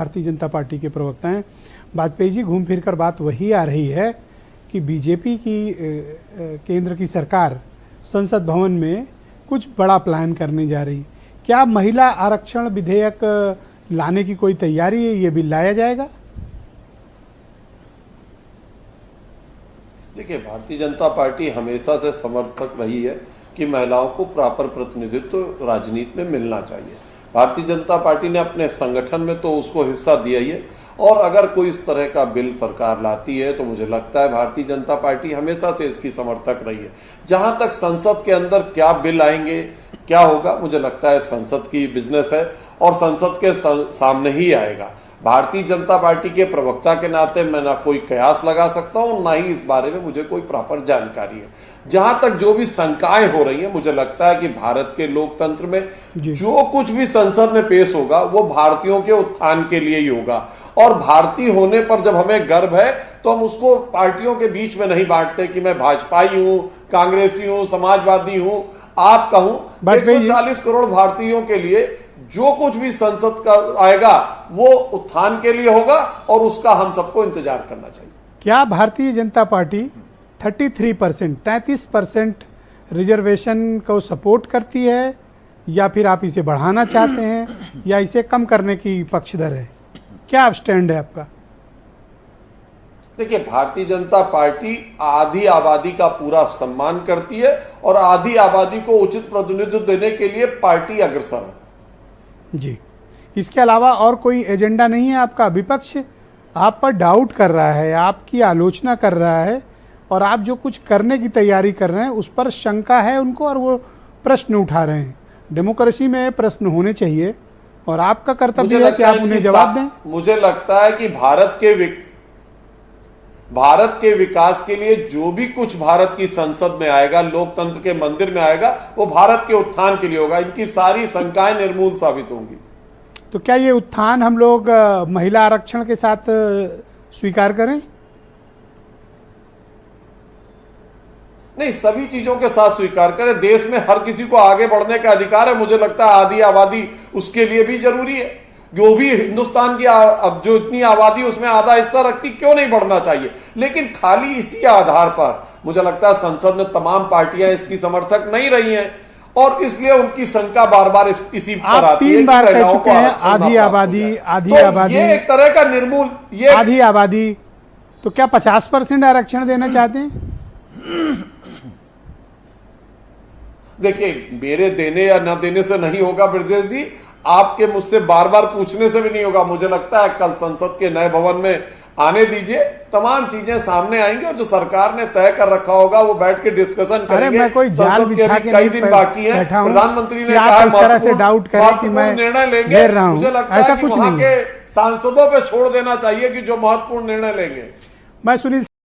Bharatiya Janata party के प्रवक्ता हैं। वाजपेयी जी, घूम फिर कर बात वही आ रही है कि बीजेपी की केंद्र की सरकार संसद भवन में कुछ बड़ा प्लान करने जा रही। क्या महिला आरक्षण विधेयक लाने की कोई तैयारी है? ये बिल लाया जाएगा? देखिए, भारतीय जनता पार्टी हमेशा से समर्थक रही है कि महिलाओं को प्रॉपर प्रतिनिधित्व राजनीति में मिलना चाहिए। भारतीय जनता पार्टी ने अपने संगठन में तो उसको हिस्सा दिया ही है, और अगर कोई इस तरह का बिल सरकार लाती है तो मुझे लगता है भारतीय जनता पार्टी हमेशा से इसकी समर्थक रही है। जहां तक संसद के अंदर क्या बिल आएंगे, क्या होगा, मुझे लगता है संसद की बिजनेस है और संसद के सामने ही आएगा। भारतीय जनता पार्टी के प्रवक्ता के नाते मैं ना कोई कयास लगा सकता हूं, ना ही इस बारे में मुझे कोई प्रॉपर जानकारी है। जहां तक जो भी शंकाएं हो रही हैं, मुझे लगता है कि भारत के लोकतंत्र में जो कुछ भी संसद में पेश होगा वो भारतीयों के उत्थान के लिए ही होगा, और भारतीय होने पर जब हमें गर्व है तो हम उसको पार्टियों के बीच में नहीं बांटते कि मैं भाजपाई हूं, कांग्रेसी हूं, समाजवादी हूं, आप कहूं। 140 करोड़ भारतीयों के लिए जो कुछ भी संसद का आएगा वो उत्थान के लिए होगा, और उसका हम सबको इंतजार करना चाहिए। क्या भारतीय जनता पार्टी 33% रिजर्वेशन को सपोर्ट करती है, या फिर आप इसे बढ़ाना चाहते हैं, या इसे कम करने की पक्षधर है? क्या स्टैंड है आपका? देखिए, भारतीय जनता पार्टी आधी आबादी का पूरा सम्मान करती है और आधी आबादी को उचित प्रतिनिधित्व देने के लिए पार्टी अग्रसर है। जी, इसके अलावा और कोई एजेंडा नहीं है आपका? विपक्ष आप पर डाउट कर रहा है, आपकी आलोचना कर रहा है, और आप जो कुछ करने की तैयारी कर रहे हैं उस पर शंका है उनको, और वो प्रश्न उठा रहे हैं। डेमोक्रेसी में प्रश्न होने चाहिए और आपका कर्तव्य है कि आप उन्हें जवाब दें। मुझे लगता है कि भारत के विकास के लिए जो भी कुछ भारत की संसद में आएगा, लोकतंत्र के मंदिर में आएगा, वो भारत के उत्थान के लिए होगा। इनकी सारी शंकाएं निर्मूल साबित होंगी। तो क्या ये उत्थान हम लोग महिला आरक्षण के साथ स्वीकार करें? नहीं, सभी चीजों के साथ स्वीकार करें। देश में हर किसी को आगे बढ़ने का अधिकार है। मुझे लगता है आधी आबादी उसके लिए भी जरूरी है। जो भी हिंदुस्तान की अब जो इतनी आबादी उसमें आधा हिस्सा रखती, क्यों नहीं बढ़ना चाहिए? लेकिन खाली इसी आधार पर मुझे लगता है संसद में तमाम पार्टियां इसकी समर्थक नहीं रही हैं, और इसलिए उनकी शंका बार बार इसी पर आती है। 3 बार कह चुके हैं आधी आबादी, ये एक तरह का निर्मूल, ये आधी आबादी। तो क्या 50% आरक्षण देना चाहते हैं? देखिए, मेरे देने या न देने से नहीं होगा ब्रजेश जी, आपके मुझसे बार बार पूछने से भी नहीं होगा। मुझे लगता है कल संसद के नए भवन में आने दीजिए, तमाम चीजें सामने आएंगी, और जो सरकार ने तय कर रखा होगा वो बैठ के डिस्कशन करेंगे। मैं कोई जाल बिछा के कई दिन बाकी है। प्रधानमंत्री ने कहा इस तरह से डाउट करें कि मैं निर्णय लेंगे। मुझे लगता है ऐसा कि कुछ वहां नहीं के सांसदों पे छोड़ देना चाहिए कि जो महत्वपूर्ण निर्णय लेंगे। मैं सुनील